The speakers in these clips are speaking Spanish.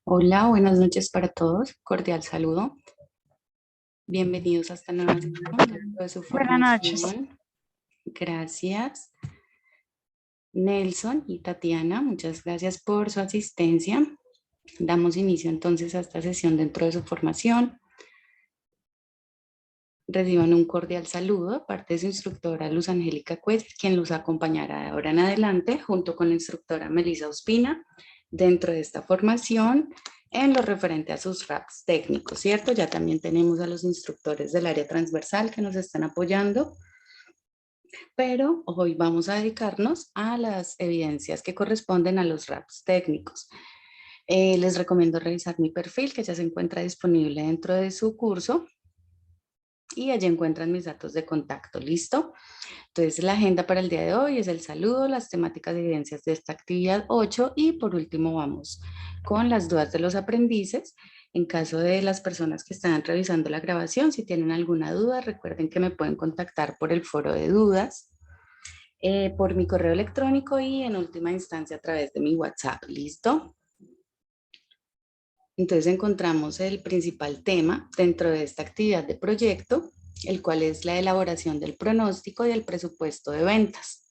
Hola, buenas noches para todos. Cordial saludo. Bienvenidos a esta nueva sesión dentro de su Buenas noches. formación. Gracias, Nelson y Tatiana. Muchas gracias por su asistencia. Damos inicio entonces a esta sesión dentro de su formación. Reciban un cordial saludo de parte de su instructora Luz Angélica Cuest, quien los acompañará de ahora en adelante junto con la instructora Melissa Ospina dentro de esta formación en lo referente a sus RAPs técnicos, ¿cierto? Ya también tenemos a los instructores del área transversal que nos están apoyando, pero hoy vamos a dedicarnos a las evidencias que corresponden a los RAPs técnicos. Les recomiendo revisar mi perfil que ya se encuentra disponible dentro de su curso y allí encuentran mis datos de contacto, ¿listo? Entonces la agenda para el día de hoy es el saludo, las temáticas de evidencias de esta actividad 8 y por último vamos con las dudas de los aprendices. En caso de las personas que están revisando la grabación, si tienen alguna duda, recuerden que me pueden contactar por el foro de dudas, por mi correo electrónico y en última instancia a través de mi WhatsApp, ¿listo? Entonces encontramos el principal tema dentro de esta actividad de proyecto, el cual es la elaboración del pronóstico y el presupuesto de ventas.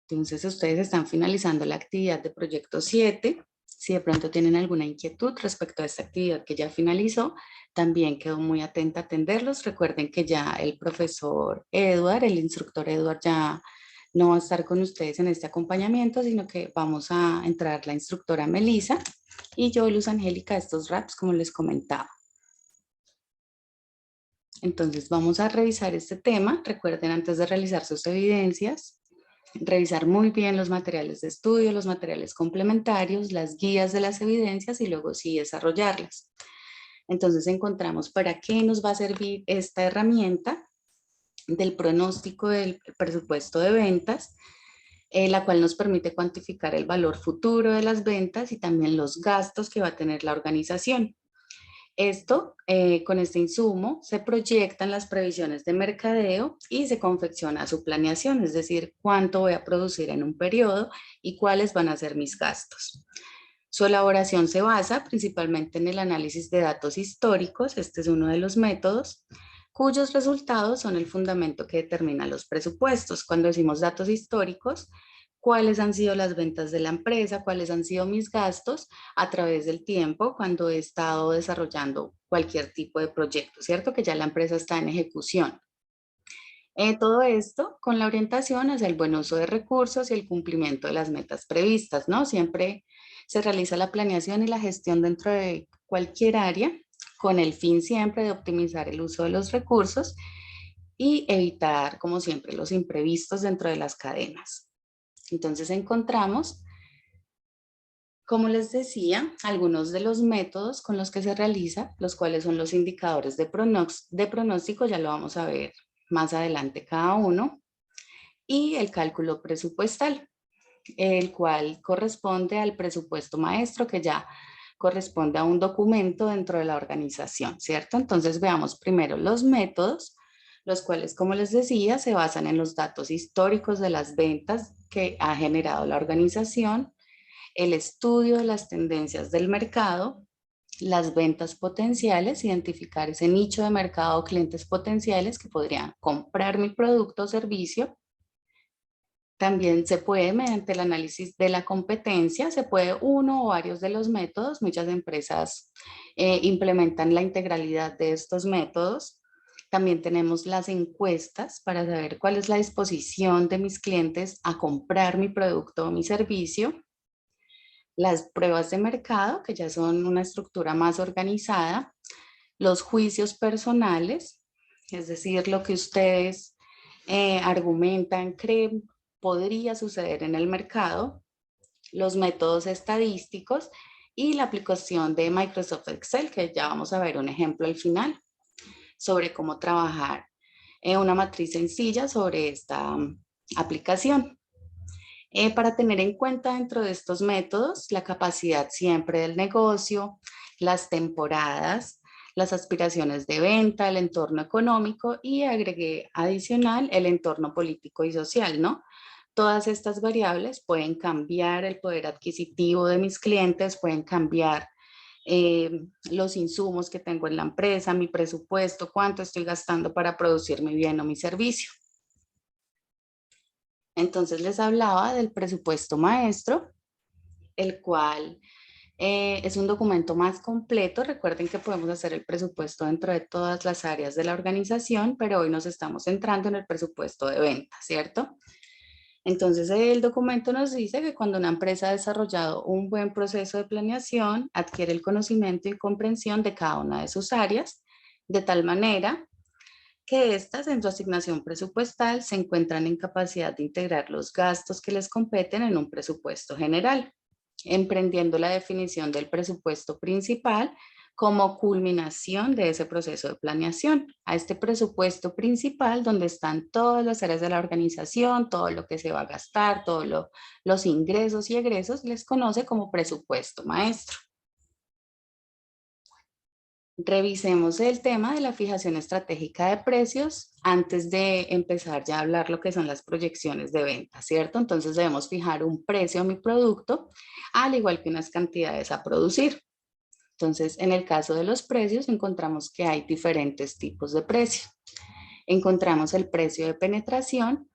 Entonces ustedes están finalizando la actividad de proyecto 7. Si de pronto tienen alguna inquietud respecto a esta actividad que ya finalizó, también quedo muy atenta a atenderlos. Recuerden que ya el profesor Edward, el instructor Edward, ya no va a estar con ustedes en este acompañamiento, sino que vamos a entrar la instructora Melissa y yo, Luz Angélica, estos RAPs, como les comentaba. Entonces vamos a revisar este tema. Recuerden antes de realizar sus evidencias, revisar muy bien los materiales de estudio, los materiales complementarios, las guías de las evidencias y luego sí desarrollarlas. Entonces encontramos para qué nos va a servir esta herramienta del pronóstico del presupuesto de ventas, la cual nos permite cuantificar el valor futuro de las ventas y también los gastos que va a tener la organización. Esto, con este insumo, se proyectan las previsiones de mercadeo y se confecciona su planeación, es decir, cuánto voy a producir en un periodo y cuáles van a ser mis gastos. Su elaboración se basa principalmente en el análisis de datos históricos, este es uno de los métodos, cuyos resultados son el fundamento que determina los presupuestos. Cuando decimos datos históricos, cuáles han sido las ventas de la empresa, cuáles han sido mis gastos a través del tiempo cuando he estado desarrollando cualquier tipo de proyecto, ¿cierto? Que ya la empresa está en ejecución. Todo esto con la orientación hacia el buen uso de recursos y el cumplimiento de las metas previstas, ¿no? Siempre se realiza la planeación y la gestión dentro de cualquier área con el fin siempre de optimizar el uso de los recursos y evitar, como siempre, los imprevistos dentro de las cadenas. Entonces encontramos, como les decía, algunos de los métodos con los que se realiza, los cuales son los indicadores de pronóstico, ya lo vamos a ver más adelante cada uno, y el cálculo presupuestal, el cual corresponde al presupuesto maestro que ya corresponde a un documento dentro de la organización, ¿cierto? Entonces veamos primero los métodos, los cuales, como les decía, se basan en los datos históricos de las ventas que ha generado la organización, el estudio de las tendencias del mercado, las ventas potenciales, identificar ese nicho de mercado o clientes potenciales que podrían comprar mi producto o servicio. También se puede, mediante el análisis de la competencia, se puede uno o varios de los métodos. Muchas empresas implementan la integralidad de estos métodos. También tenemos las encuestas para saber cuál es la disposición de mis clientes a comprar mi producto o mi servicio. Las pruebas de mercado, que ya son una estructura más organizada. Los juicios personales, es decir, lo que ustedes argumentan, creen podría suceder en el mercado, los métodos estadísticos y la aplicación de Microsoft Excel, que ya vamos a ver un ejemplo al final sobre cómo trabajar una matriz sencilla sobre esta aplicación. Para tener en cuenta dentro de estos métodos la capacidad siempre del negocio, las temporadas, las aspiraciones de venta, el entorno económico y agregué adicional el entorno político y social, ¿no? Todas estas variables pueden cambiar el poder adquisitivo de mis clientes, pueden cambiar los insumos que tengo en la empresa, mi presupuesto, cuánto estoy gastando para producir mi bien o mi servicio. Entonces les hablaba del presupuesto maestro, el cual es un documento más completo. Recuerden que podemos hacer el presupuesto dentro de todas las áreas de la organización, pero hoy nos estamos centrando en el presupuesto de venta, ¿cierto? Entonces el documento nos dice que cuando una empresa ha desarrollado un buen proceso de planeación, adquiere el conocimiento y comprensión de cada una de sus áreas, de tal manera que éstas en su asignación presupuestal se encuentran en capacidad de integrar los gastos que les competen en un presupuesto general, emprendiendo la definición del presupuesto principal como culminación de ese proceso de planeación. A este presupuesto principal donde están todas las áreas de la organización, todo lo que se va a gastar, todos los ingresos y egresos, les conoce como presupuesto maestro. Revisemos el tema de la fijación estratégica de precios antes de empezar ya a hablar lo que son las proyecciones de venta, ¿cierto? Entonces debemos fijar un precio a mi producto, al igual que unas cantidades a producir. Entonces, en el caso de los precios, encontramos que hay diferentes tipos de precio. Encontramos el precio de penetración,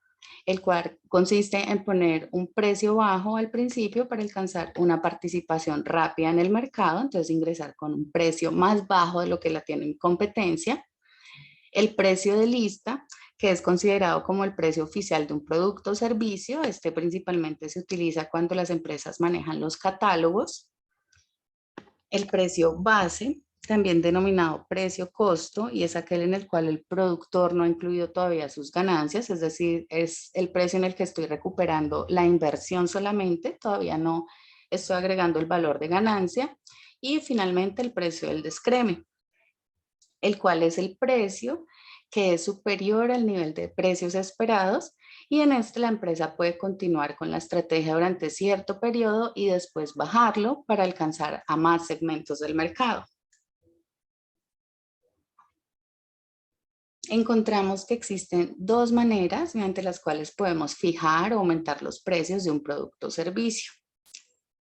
el cual consiste en poner un precio bajo al principio para alcanzar una participación rápida en el mercado, entonces ingresar con un precio más bajo de lo que la tiene en competencia. El precio de lista, que es considerado como el precio oficial de un producto o servicio, este principalmente se utiliza cuando las empresas manejan los catálogos. El precio base, también denominado precio costo, y es aquel en el cual el productor no ha incluido todavía sus ganancias, es decir, es el precio en el que estoy recuperando la inversión solamente, todavía no estoy agregando el valor de ganancia. Y finalmente el precio del descreme, el cual es el precio que es superior al nivel de precios esperados, y en este la empresa puede continuar con la estrategia durante cierto periodo y después bajarlo para alcanzar a más segmentos del mercado. Encontramos que existen dos maneras mediante las cuales podemos fijar o aumentar los precios de un producto o servicio.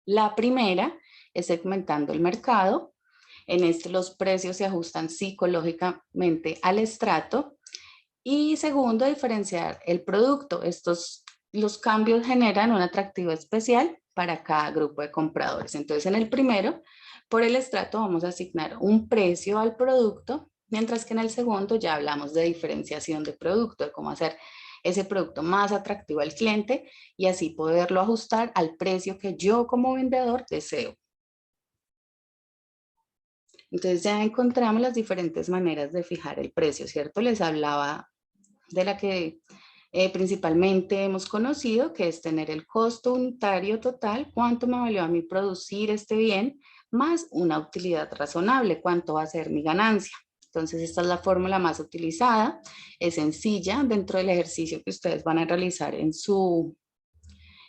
La primera es segmentando el mercado. En este los precios se ajustan psicológicamente al estrato. Y segundo, diferenciar el producto. Los cambios generan un atractivo especial para cada grupo de compradores. Entonces, en el primero, por el estrato vamos a asignar un precio al producto, mientras que en el segundo ya hablamos de diferenciación de producto, de cómo hacer ese producto más atractivo al cliente y así poderlo ajustar al precio que yo como vendedor deseo. Entonces ya encontramos las diferentes maneras de fijar el precio, ¿cierto? Les hablaba de la que principalmente hemos conocido, que es tener el costo unitario total, cuánto me valió a mí producir este bien, más una utilidad razonable, cuánto va a ser mi ganancia. Entonces esta es la fórmula más utilizada, es sencilla dentro del ejercicio que ustedes van a realizar en su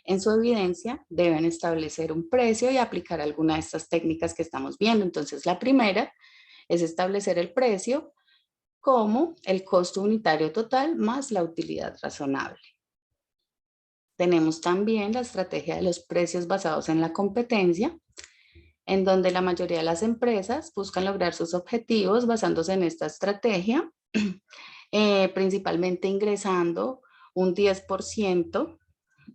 evidencia. Deben establecer un precio y aplicar alguna de estas técnicas que estamos viendo. Entonces la primera es establecer el precio como el costo unitario total más la utilidad razonable. Tenemos también la estrategia de los precios basados en la competencia, en donde la mayoría de las empresas buscan lograr sus objetivos basándose en esta estrategia, principalmente ingresando un 10%,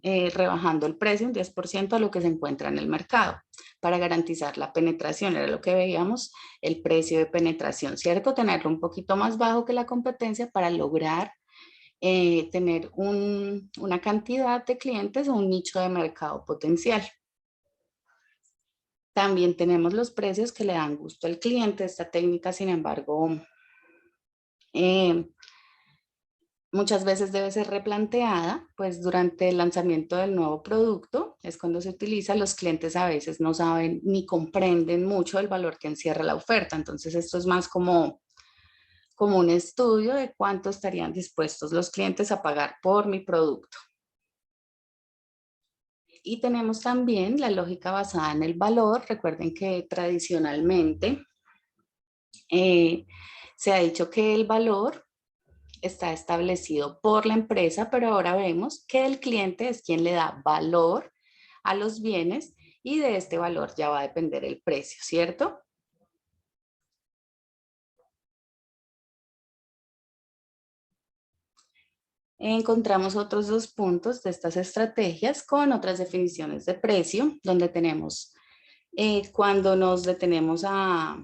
rebajando el precio un 10% a lo que se encuentra en el mercado para garantizar la penetración. Era lo que veíamos, el precio de penetración, ¿cierto? Tenerlo un poquito más bajo que la competencia para lograr tener una cantidad de clientes o un nicho de mercado potencial. También tenemos los precios que le dan gusto al cliente. Esta técnica, sin embargo, muchas veces debe ser replanteada, pues durante el lanzamiento del nuevo producto es cuando se utiliza. Los clientes a veces no saben ni comprenden mucho el valor que encierra la oferta. Entonces esto es más como un estudio de cuánto estarían dispuestos los clientes a pagar por mi producto. Y tenemos también la lógica basada en el valor. Recuerden que tradicionalmente se ha dicho que el valor está establecido por la empresa, pero ahora vemos que el cliente es quien le da valor a los bienes y de este valor ya va a depender el precio, ¿cierto? Encontramos otros dos puntos de estas estrategias con otras definiciones de precio, donde tenemos cuando nos detenemos a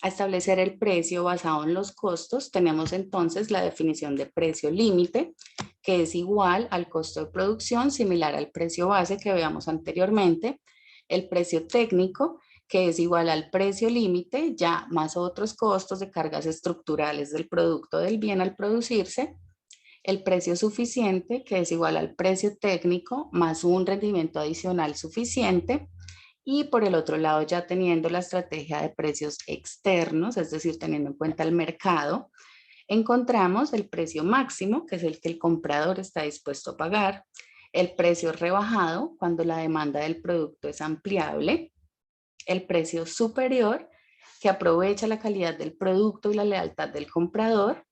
establecer el precio basado en los costos, tenemos entonces la definición de precio límite, que es igual al costo de producción, similar al precio base que veamos anteriormente, el precio técnico, que es igual al precio límite, ya más otros costos de cargas estructurales del producto del bien al producirse, el precio suficiente, que es igual al precio técnico más un rendimiento adicional suficiente, y por el otro lado, ya teniendo la estrategia de precios externos, es decir, teniendo en cuenta el mercado, encontramos el precio máximo, que es el que el comprador está dispuesto a pagar, el precio rebajado, cuando la demanda del producto es ampliable, el precio superior, que aprovecha la calidad del producto y la lealtad del comprador,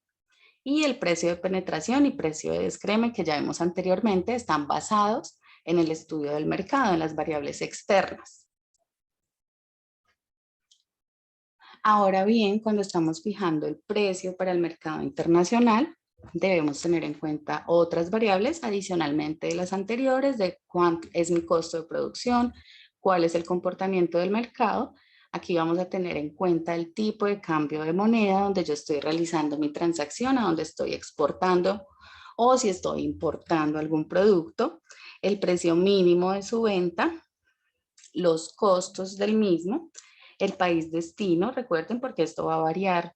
y el precio de penetración y precio de descreme, que ya vimos anteriormente, están basados en el estudio del mercado, en las variables externas. Ahora bien, cuando estamos fijando el precio para el mercado internacional, debemos tener en cuenta otras variables adicionalmente de las anteriores, de cuánto es mi costo de producción, cuál es el comportamiento del mercado. Aquí vamos a tener en cuenta el tipo de cambio de moneda donde yo estoy realizando mi transacción, a donde estoy exportando o si estoy importando algún producto, el precio mínimo de su venta, los costos del mismo, el país destino, recuerden porque esto va a variar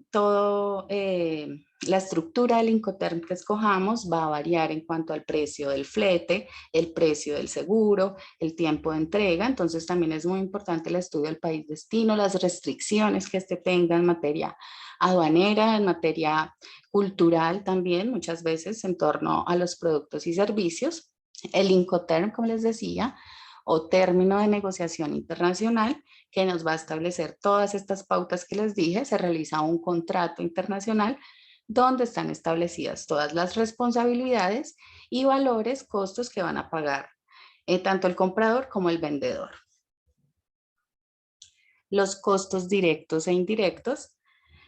todo, la estructura del Incoterm que escojamos va a variar en cuanto al precio del flete, el precio del seguro, el tiempo de entrega, entonces también es muy importante el estudio del país destino, las restricciones que este tenga en materia aduanera, en materia cultural también, muchas veces en torno a los productos y servicios, el Incoterm, como les decía, o término de negociación internacional que nos va a establecer todas estas pautas que les dije. Se realiza un contrato internacional donde están establecidas todas las responsabilidades y valores, costos que van a pagar tanto el comprador como el vendedor. Los costos directos e indirectos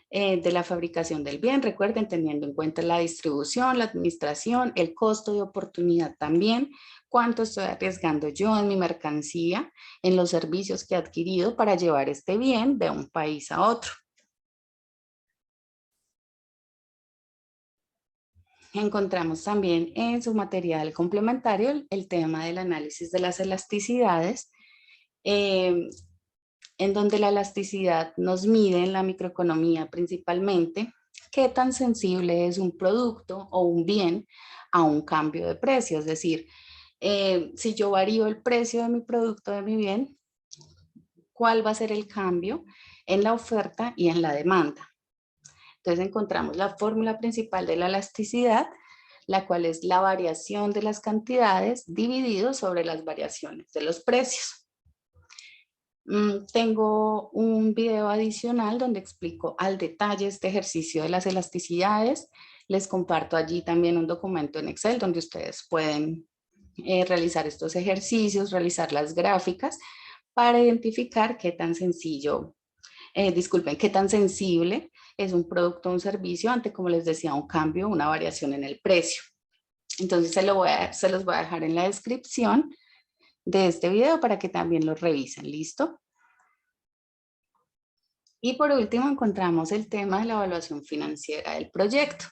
de la fabricación del bien, recuerden, teniendo en cuenta la distribución, la administración, el costo de oportunidad también, cuánto estoy arriesgando yo en mi mercancía, en los servicios que he adquirido para llevar este bien de un país a otro. Encontramos también en su material complementario el tema del análisis de las elasticidades, en donde la elasticidad nos mide en la microeconomía principalmente qué tan sensible es un producto o un bien a un cambio de precio. Es decir, si yo varío el precio de mi producto, de mi bien, ¿cuál va a ser el cambio en la oferta y en la demanda? Entonces encontramos la fórmula principal de la elasticidad, la cual es la variación de las cantidades dividido sobre las variaciones de los precios. Tengo un video adicional donde explico al detalle este ejercicio de las elasticidades. Les comparto allí también un documento en Excel donde ustedes pueden realizar estos ejercicios, realizar las gráficas para identificar qué tan sencillo, disculpen, qué tan sensible es un producto o un servicio ante, como les decía, un cambio, una variación en el precio. Entonces se los voy a dejar en la descripción de este video para que también lo revisen. ¿Listo? Y por último encontramos el tema de la evaluación financiera del proyecto.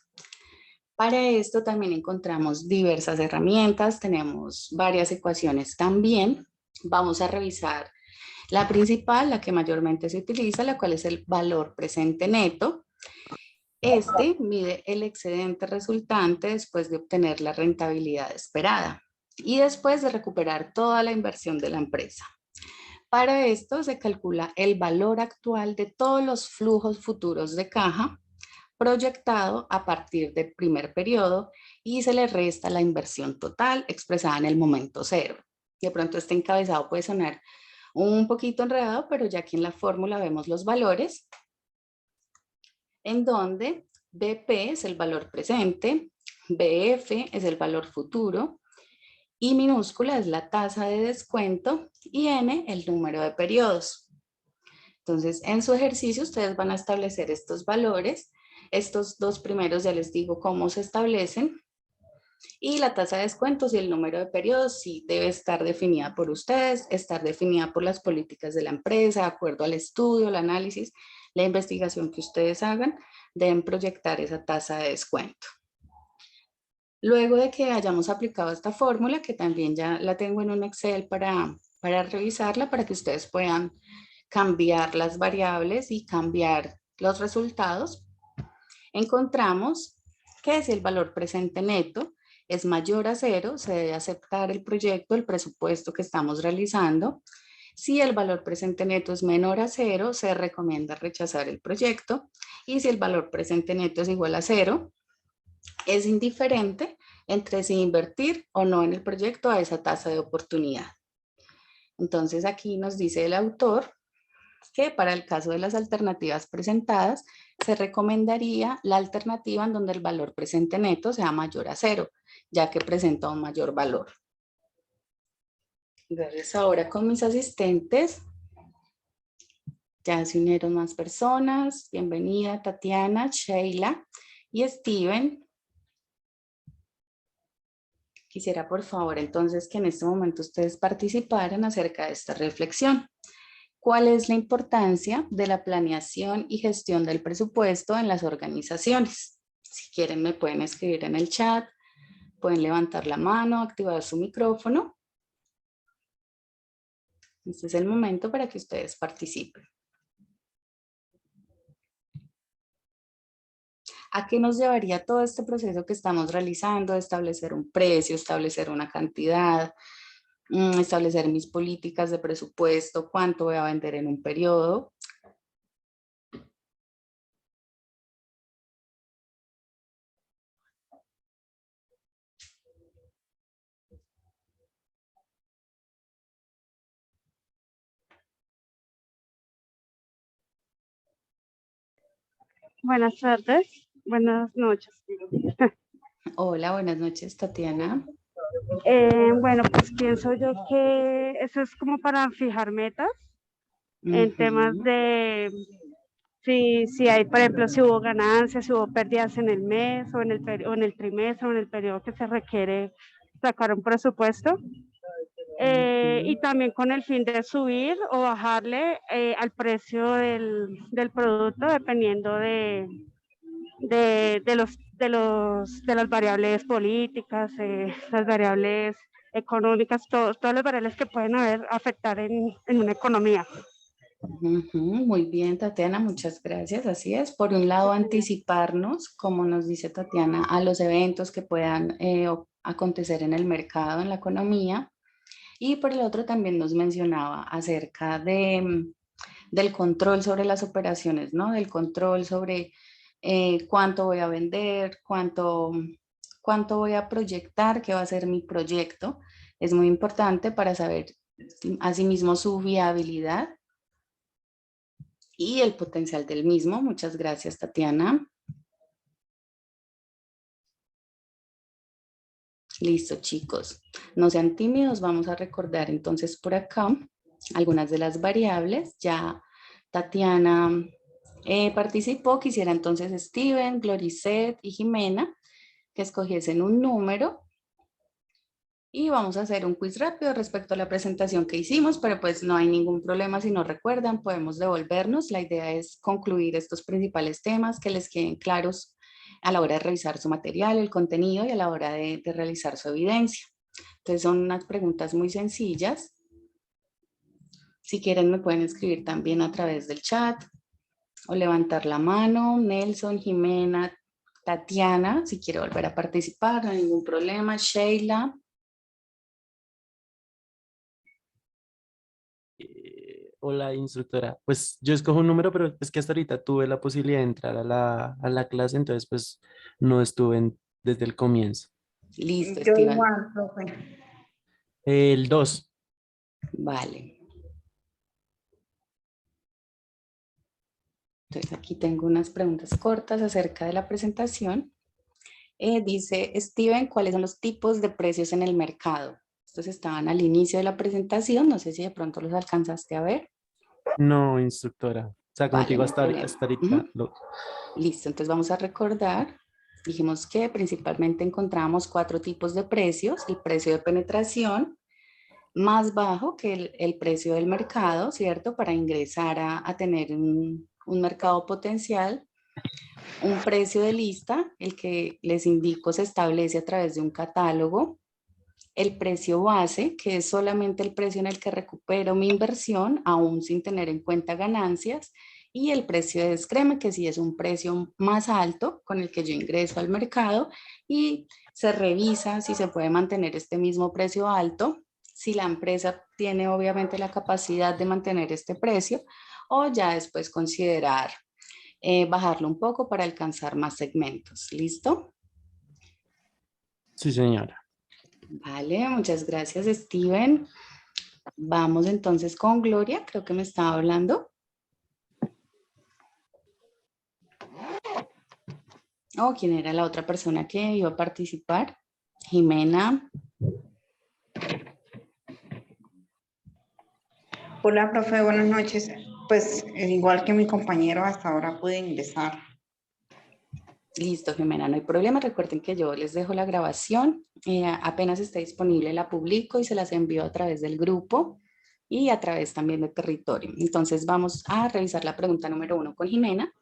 Para esto también encontramos diversas herramientas, tenemos varias ecuaciones también. Vamos a revisar la principal, la que mayormente se utiliza, la cual es el valor presente neto. Este mide el excedente resultante después de obtener la rentabilidad esperada y después de recuperar toda la inversión de la empresa. Para esto se calcula el valor actual de todos los flujos futuros de caja proyectado a partir del primer periodo y se le resta la inversión total expresada en el momento cero. De pronto este encabezado puede sonar un poquito enredado, pero ya aquí en la fórmula vemos los valores, en donde BP es el valor presente, BF es el valor futuro, I minúscula es la tasa de descuento y N el número de periodos. Entonces, en su ejercicio ustedes van a establecer estos valores Estos dos primeros ya les digo cómo se establecen. Y la tasa de descuentos y el número de periodos sí debe estar definida por ustedes, estar definida por las políticas de la empresa, de acuerdo al estudio, el análisis, la investigación que ustedes hagan, deben proyectar esa tasa de descuento. Luego de que hayamos aplicado esta fórmula, que también ya la tengo en un Excel para revisarla, para que ustedes puedan cambiar las variables y cambiar los resultados, encontramos que si el valor presente neto es mayor a 0, se debe aceptar el proyecto, el presupuesto que estamos realizando. Si el valor presente neto es menor a 0, se recomienda rechazar el proyecto. Y si el valor presente neto es igual a 0, es indiferente entre si invertir o no en el proyecto a esa tasa de oportunidad. Entonces aquí nos dice el autor que para el caso de las alternativas presentadas, se recomendaría la alternativa en donde el valor presente neto sea mayor a 0, ya que presenta un mayor valor. Entonces ahora con mis asistentes, ya se unieron más personas. Bienvenida Tatiana, Sheila y Steven. Quisiera por favor entonces que en este momento ustedes participaran acerca de esta reflexión. ¿Cuál es la importancia de la planeación y gestión del presupuesto en las organizaciones? Si quieren me pueden escribir en el chat, pueden levantar la mano, activar su micrófono. Este es el momento para que ustedes participen. ¿A qué nos llevaría todo este proceso que estamos realizando? Establecer un precio, establecer una cantidad, establecer mis políticas de presupuesto, cuánto voy a vender en un periodo. Buenas tardes, buenas noches. Hola, buenas noches, Tatiana. Bueno, pues pienso yo que eso es como para fijar metas en temas de si hay, por ejemplo, si hubo ganancias, si hubo pérdidas en el mes o o en el trimestre o en el periodo que se requiere sacar un presupuesto. Y también con el fin de subir o bajarle al precio del producto dependiendo de las variables políticas, las variables económicas, todas las variables que pueden afectar en una economía. Muy bien, Tatiana, muchas gracias. Así es. Por un lado, anticiparnos, como nos dice Tatiana, a los eventos que puedan acontecer en el mercado, en la economía. Y por el otro también nos mencionaba acerca del control sobre las operaciones, ¿no? Del control sobre cuánto voy a vender, cuánto voy a proyectar, qué va a ser mi proyecto. Es muy importante para saber asimismo su viabilidad y el potencial del mismo. Muchas gracias, Tatiana. Listo, chicos. No sean tímidos, vamos a recordar entonces por acá algunas de las variables. Ya Tatiana participó. Quisiera entonces Steven, Gloricet y Jimena que escogiesen un número. Y vamos a hacer un quiz rápido respecto a la presentación que hicimos, pero pues no hay ningún problema si no recuerdan, podemos devolvernos. La idea es concluir estos principales temas que les queden claros a la hora de revisar su material, el contenido y a la hora de realizar su evidencia. Entonces son unas preguntas muy sencillas. Si quieren me pueden escribir también a través del chat o levantar la mano. Nelson, Jimena, Tatiana, si quiere volver a participar, no hay ningún problema. Sheila. Hola, instructora. Pues yo escojo un número, pero es que hasta ahorita tuve la posibilidad de entrar a la clase, entonces pues no estuve desde el comienzo. Listo, Yo Esteban. igual, profe. El 2. Vale. Entonces aquí tengo unas preguntas cortas acerca de la presentación. Dice Steven, ¿cuáles son los tipos de precios en el mercado? Estos estaban al inicio de la presentación, no sé si de pronto los alcanzaste a ver. No, instructora. O sea, como te Vale, digo, no hay problema. hasta ahorita. Listo, entonces vamos a recordar. Dijimos que principalmente encontramos 4 tipos de precios. El precio de penetración, más bajo que el precio del mercado, ¿cierto? Para ingresar a tener un mercado potencial. Un precio de lista, el que les indico se establece a través de un catálogo. El precio base, que es solamente el precio en el que recupero mi inversión, aún sin tener en cuenta ganancias. Y el precio de descreme, que sí es un precio más alto con el que yo ingreso al mercado y se revisa si se puede mantener este mismo precio alto, si la empresa tiene obviamente la capacidad de mantener este precio, o ya después considerar bajarlo un poco para alcanzar más segmentos. ¿Listo? Sí, señora. Vale, muchas gracias, Steven. Vamos entonces con Gloria, creo que me estaba hablando. Oh, ¿quién era la otra persona que iba a participar? Jimena. Hola, profe, buenas noches. Pues igual que mi compañero, hasta ahora pude ingresar. Listo, Jimena, no hay problema. Recuerden que yo les dejo la grabación. Apenas esté disponible, la publico y se las envío a través del grupo y a través también de territorio. Entonces vamos a revisar la pregunta número 1 con Jimena.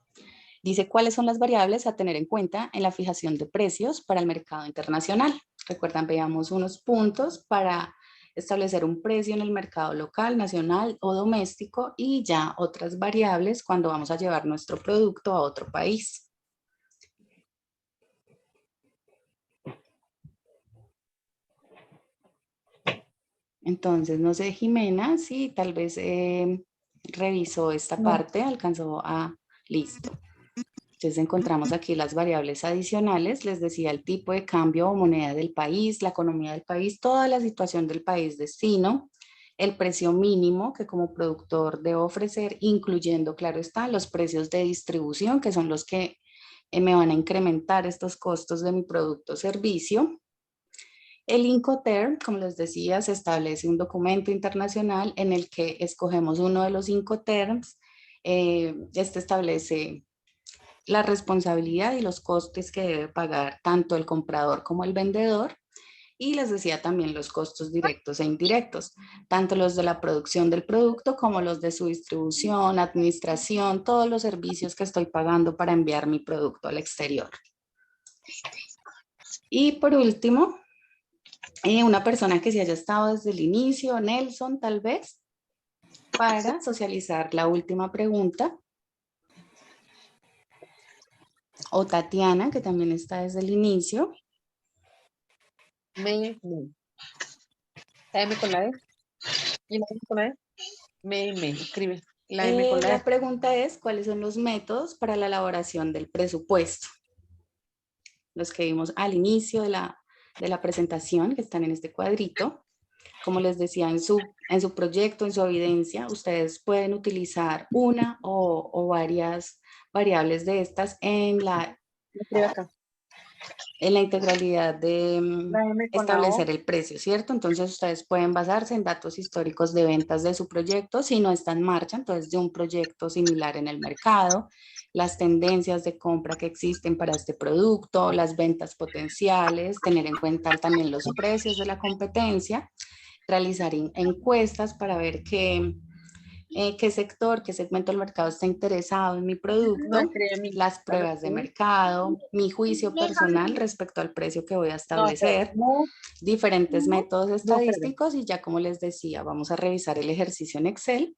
Dice, ¿cuáles son las variables a tener en cuenta en la fijación de precios para el mercado internacional? Recuerdan, veamos unos puntos para establecer un precio en el mercado local, nacional o doméstico y ya otras variables cuando vamos a llevar nuestro producto a otro país. Entonces, no sé, Jimena, si tal vez revisó esta parte, alcanzó a... Listo. Entonces encontramos aquí las variables adicionales, les decía el tipo de cambio o moneda del país, la economía del país, toda la situación del país destino, el precio mínimo que como productor debo ofrecer, incluyendo, claro está, los precios de distribución, que son los que me van a incrementar estos costos de mi producto o servicio. El Incoterm, como les decía, se establece un documento internacional en el que escogemos uno de los Incoterms. Este establece la responsabilidad y los costes que debe pagar tanto el comprador como el vendedor. Y les decía también los costos directos e indirectos, tanto los de la producción del producto como los de su distribución, administración, todos los servicios que estoy pagando para enviar mi producto al exterior. Y por último, una persona que se haya estado desde el inicio, Nelson tal vez, para socializar la última pregunta. O Tatiana, que también está desde el inicio. La M con la E. ¿Y la M con la E? Escribe. La M con la E. La pregunta es, ¿cuáles son los métodos para la elaboración del presupuesto? Los que vimos al inicio de la presentación, que están en este cuadrito. Como les decía, en su proyecto, en su evidencia, ustedes pueden utilizar una o varias variables de estas en la integralidad de establecer el precio, ¿cierto? Entonces ustedes pueden basarse en datos históricos de ventas de su proyecto, si no está en marcha, entonces de un proyecto similar en el mercado, las tendencias de compra que existen para este producto, las ventas potenciales, tener en cuenta también los precios de la competencia, realizar encuestas para ver qué sector, qué segmento del mercado está interesado en mi producto, las pruebas de mercado, mi juicio personal respecto al precio que voy a establecer, diferentes métodos estadísticos y ya como les decía, vamos a revisar el ejercicio en Excel.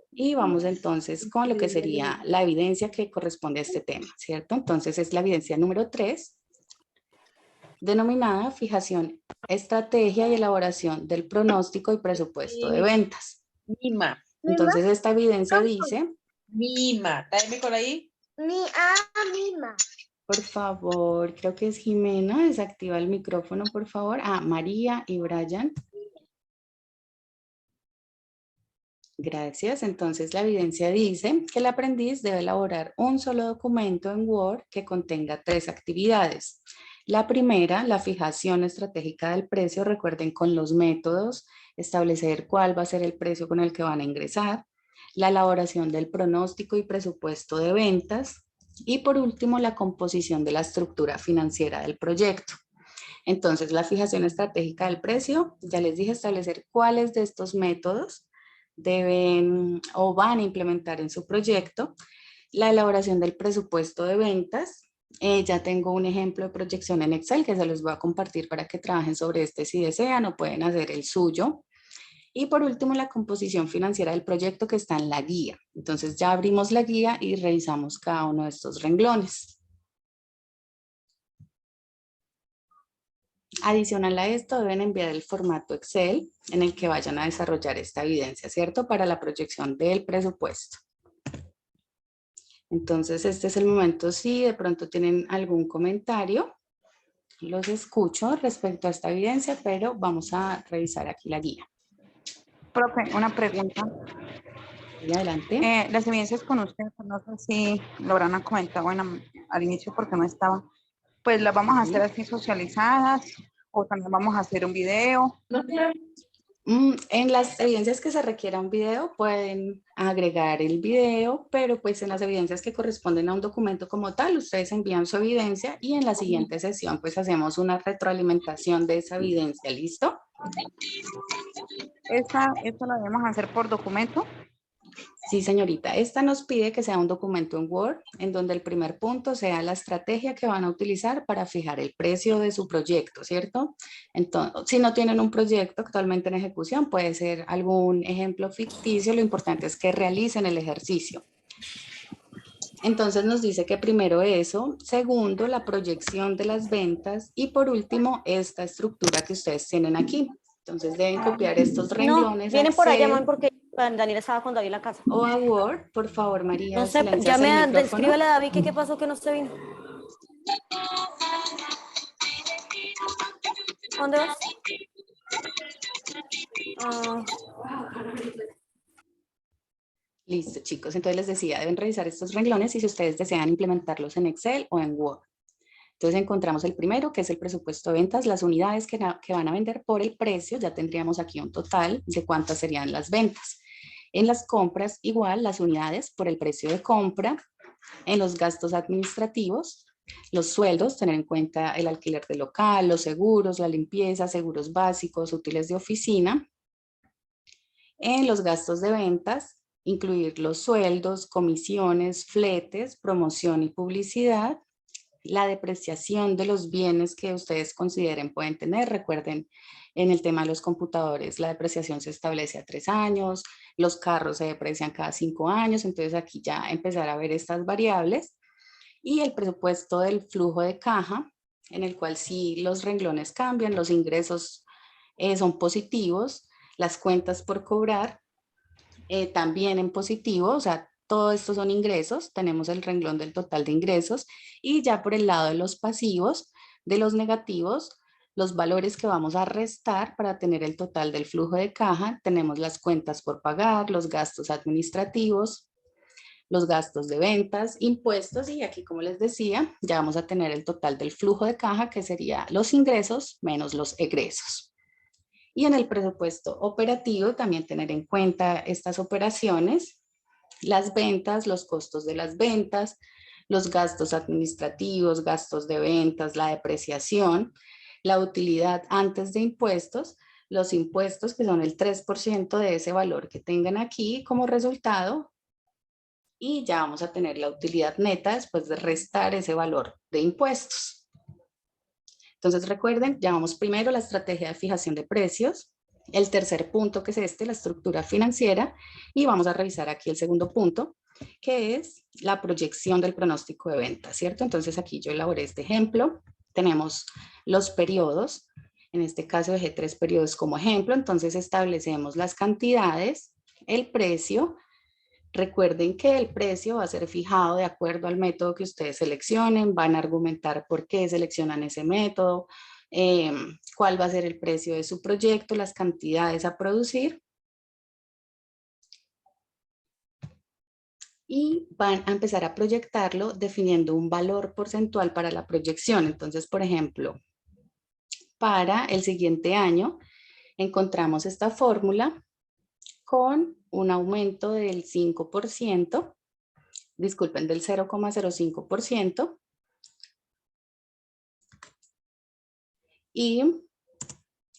Y vamos entonces con lo que sería la evidencia que corresponde a este tema, ¿cierto? Entonces es la evidencia número 3, denominada fijación, estrategia y elaboración del pronóstico y presupuesto de ventas. Mima. Entonces esta evidencia dice... Mima. ¿La M con la I? Mima. Por favor, creo que es Jimena, desactiva el micrófono, por favor. María y Brian. Gracias. Entonces la evidencia dice que el aprendiz debe elaborar un solo documento en Word que contenga 3 actividades. La primera, la fijación estratégica del precio. Recuerden con los métodos, establecer cuál va a ser el precio con el que van a ingresar. la elaboración del pronóstico y presupuesto de ventas y por último la composición de la estructura financiera del proyecto. Entonces, la fijación estratégica del precio, ya les dije, establecer cuáles de estos métodos deben o van a implementar en su proyecto. La elaboración del presupuesto de ventas. Ya tengo un ejemplo de proyección en Excel que se los voy a compartir para que trabajen sobre este si desean o pueden hacer el suyo. Y por último, la composición financiera del proyecto que está en la guía. Entonces ya abrimos la guía y revisamos cada uno de estos renglones. Adicional a esto, deben enviar el formato Excel en el que vayan a desarrollar esta evidencia, ¿cierto? Para la proyección del presupuesto. Entonces, este es el momento, si de pronto tienen algún comentario, los escucho respecto a esta evidencia, pero vamos a revisar aquí la guía. Profe, una pregunta. Y adelante. Las evidencias con usted, no sé si lo habrán comentado al inicio porque no estaba. Pues las vamos a hacer así socializadas o también vamos a hacer un video. En las evidencias que se requiera un video pueden agregar el video, pero pues en las evidencias que corresponden a un documento como tal, ustedes envían su evidencia y en la siguiente sesión pues hacemos una retroalimentación de esa evidencia, ¿listo? ¿Esta la debemos hacer por documento? Sí, señorita. Esta nos pide que sea un documento en Word, en donde el primer punto sea la estrategia que van a utilizar para fijar el precio de su proyecto, ¿cierto? Entonces, si no tienen un proyecto actualmente en ejecución, puede ser algún ejemplo ficticio. Lo importante es que realicen el ejercicio. Entonces nos dice que primero eso, segundo, la proyección de las ventas y por último, esta estructura que ustedes tienen aquí. Entonces deben copiar estos renglones. No, vienen por allá, Excel, mami, porque Daniel estaba con David en la casa. o a Word, por favor, María, No sé, silencias llame el micrófono. escríbele a David que qué pasó que no se vino. ¿Dónde vas? Listo, chicos. Entonces les decía, deben revisar estos renglones y si ustedes desean implementarlos en Excel o en Word. Entonces encontramos el primero, que es el presupuesto de ventas, las unidades que van a vender por el precio. Ya tendríamos aquí un total de cuántas serían las ventas. En las compras, igual, las unidades por el precio de compra. En los gastos administrativos, los sueldos, tener en cuenta el alquiler de local, los seguros, la limpieza, seguros básicos, útiles de oficina. En los gastos de ventas, incluir los sueldos, comisiones, fletes, promoción y publicidad. La depreciación de los bienes que ustedes consideren pueden tener. Recuerden, en el tema de los computadores, la depreciación se establece a 3 años, los carros se deprecian cada 5 años, entonces aquí ya empezar a ver estas variables. Y el presupuesto del flujo de caja, en el cual si los renglones cambian, los ingresos son positivos, las cuentas por cobrar también en positivo, o sea, todo esto son ingresos, tenemos el renglón del total de ingresos y ya por el lado de los pasivos, de los negativos, los valores que vamos a restar para tener el total del flujo de caja, tenemos las cuentas por pagar, los gastos administrativos, los gastos de ventas, impuestos y aquí como les decía, ya vamos a tener el total del flujo de caja que sería los ingresos menos los egresos. Y en el presupuesto operativo también tener en cuenta estas operaciones, las ventas, los costos de las ventas, los gastos administrativos, gastos de ventas, la depreciación, la utilidad antes de impuestos, los impuestos que son el 3% de ese valor que tengan aquí como resultado y ya vamos a tener la utilidad neta después de restar ese valor de impuestos. Entonces recuerden, llamamos primero la estrategia de fijación de precios, el tercer punto que es la estructura financiera y vamos a revisar aquí el segundo punto que es la proyección del pronóstico de venta, ¿cierto? Entonces aquí yo elaboré este ejemplo, tenemos los periodos, en este caso dejé 3 periodos como ejemplo, entonces establecemos las cantidades, el precio. Recuerden que el precio va a ser fijado de acuerdo al método que ustedes seleccionen, van a argumentar por qué seleccionan ese método, cuál va a ser el precio de su proyecto, las cantidades a producir. Y van a empezar a proyectarlo definiendo un valor porcentual para la proyección. Entonces, por ejemplo, para el siguiente año encontramos esta fórmula con un aumento del 5%, disculpen, del 0,05%. Y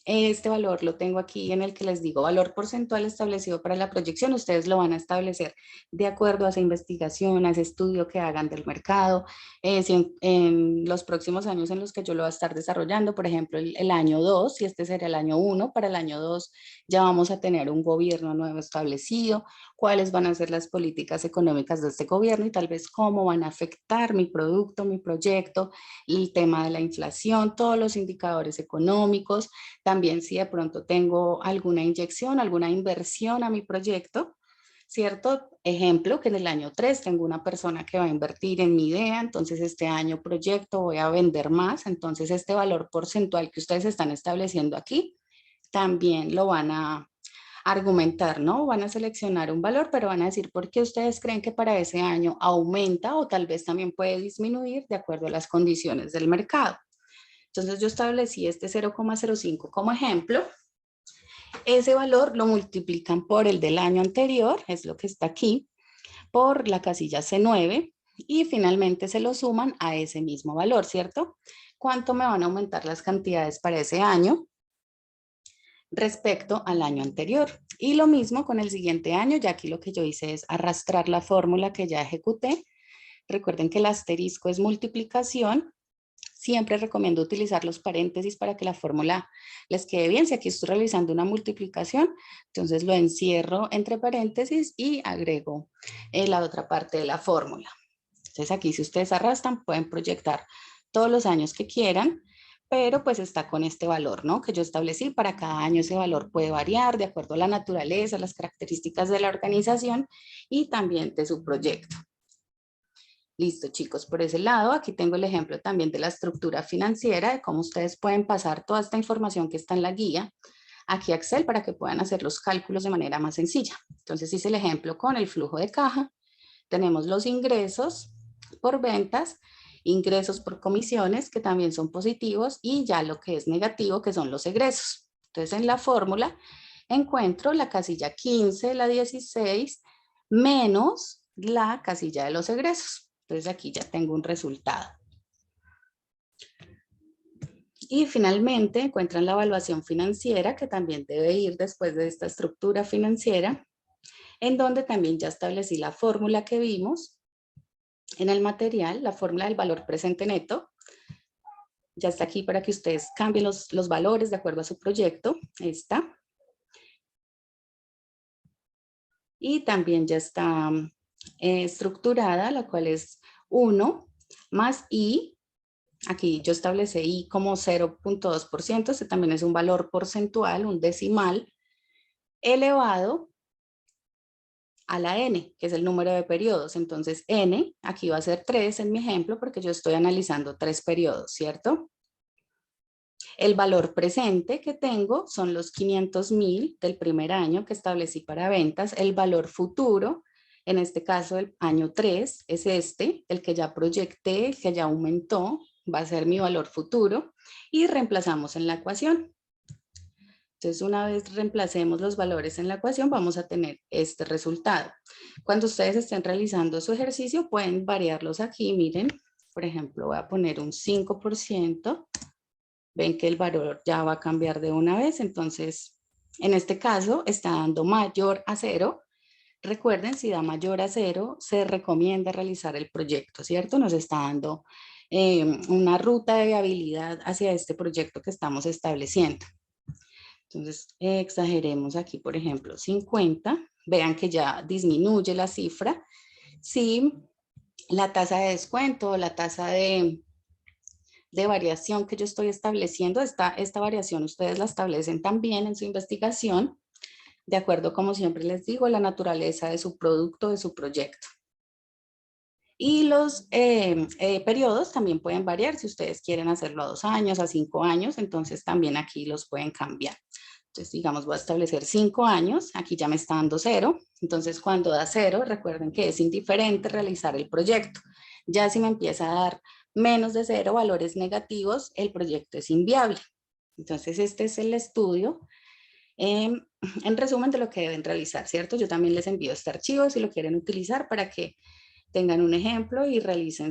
este valor lo tengo aquí en el que les digo valor porcentual establecido para la proyección. Ustedes lo van a establecer de acuerdo a esa investigación, a ese estudio que hagan del mercado. Si en los próximos años en los que yo lo voy a estar desarrollando, por ejemplo, el año 2, y este sería el año 1, para el año 2 ya vamos a tener un gobierno nuevo establecido, cuáles van a ser las políticas económicas de este gobierno y tal vez cómo van a afectar mi producto, mi proyecto, el tema de la inflación, todos los indicadores económicos. También si de pronto tengo alguna inyección, alguna inversión a mi proyecto, ¿cierto? Ejemplo, que en el año 3 tengo una persona que va a invertir en mi idea, entonces este año proyecto voy a vender más, entonces este valor porcentual que ustedes están estableciendo aquí, también lo van a argumentar, ¿no? Van a seleccionar un valor, pero van a decir por qué ustedes creen que para ese año aumenta o tal vez también puede disminuir de acuerdo a las condiciones del mercado. Entonces yo establecí este 0,05 como ejemplo. Ese valor lo multiplican por el del año anterior, es lo que está aquí, por la casilla C9 y finalmente se lo suman a ese mismo valor, ¿cierto? ¿Cuánto me van a aumentar las cantidades para ese año respecto al año anterior? Y lo mismo con el siguiente año, ya aquí lo que yo hice es arrastrar la fórmula que ya ejecuté. Recuerden que el asterisco es multiplicación. Siempre recomiendo utilizar los paréntesis para que la fórmula les quede bien. Si aquí estoy realizando una multiplicación, entonces lo encierro entre paréntesis y agrego la otra parte de la fórmula. Entonces aquí si ustedes arrastran pueden proyectar todos los años que quieran, pero pues está con este valor, ¿no? Que yo establecí. Para cada año ese valor puede variar de acuerdo a la naturaleza, las características de la organización y también de su proyecto. Listo, chicos, por ese lado, aquí tengo el ejemplo también de la estructura financiera, de cómo ustedes pueden pasar toda esta información que está en la guía aquí a Excel para que puedan hacer los cálculos de manera más sencilla. Entonces hice el ejemplo con el flujo de caja. Tenemos los ingresos por ventas, ingresos por comisiones, que también son positivos, y ya lo que es negativo, que son los egresos. Entonces en la fórmula encuentro la casilla 15, la 16, menos la casilla de los egresos. Entonces aquí ya tengo un resultado. Y finalmente encuentran la evaluación financiera, que también debe ir después de esta estructura financiera, en donde también ya establecí la fórmula que vimos en el material, la fórmula del valor presente neto. Ya está aquí para que ustedes cambien los valores de acuerdo a su proyecto. Esta. Y también ya está estructurada, la cual es 1 más I. Aquí yo establecí I como 0,2%, este también es un valor porcentual, un decimal, elevado a la N, que es el número de periodos. Entonces N, aquí va a ser 3 en mi ejemplo, porque yo estoy analizando 3 periodos, ¿cierto? El valor presente que tengo son los 500,000 del primer año que establecí para ventas. El valor futuro, en este caso el año 3, es este, el que ya proyecté, el que ya aumentó, va a ser mi valor futuro, y reemplazamos en la ecuación. Entonces, una vez reemplacemos los valores en la ecuación, vamos a tener este resultado. Cuando ustedes estén realizando su ejercicio, pueden variarlos aquí. Miren, por ejemplo, voy a poner un 5%. Ven que el valor ya va a cambiar de una vez. Entonces, en este caso, está dando mayor a 0. Recuerden, si da mayor a 0, se recomienda realizar el proyecto, ¿cierto? Nos está dando una ruta de viabilidad hacia este proyecto que estamos estableciendo. Entonces, exageremos aquí, por ejemplo, 50. Vean que ya disminuye la cifra. Si la tasa de descuento o la tasa de variación que yo estoy estableciendo, esta variación ustedes la establecen también en su investigación, de acuerdo, como siempre les digo, a la naturaleza de su producto, de su proyecto. Y los periodos también pueden variar, si ustedes quieren hacerlo a 2 años, a 5 años, entonces también aquí los pueden cambiar. Entonces, digamos, voy a establecer 5 años, aquí ya me está dando 0, entonces cuando da 0, recuerden que es indiferente realizar el proyecto. Ya si me empieza a dar menos de 0, valores negativos, el proyecto es inviable. Entonces, este es el estudio en resumen de lo que deben realizar, ¿cierto? Yo también les envío este archivo si lo quieren utilizar para que tengan un ejemplo y realicen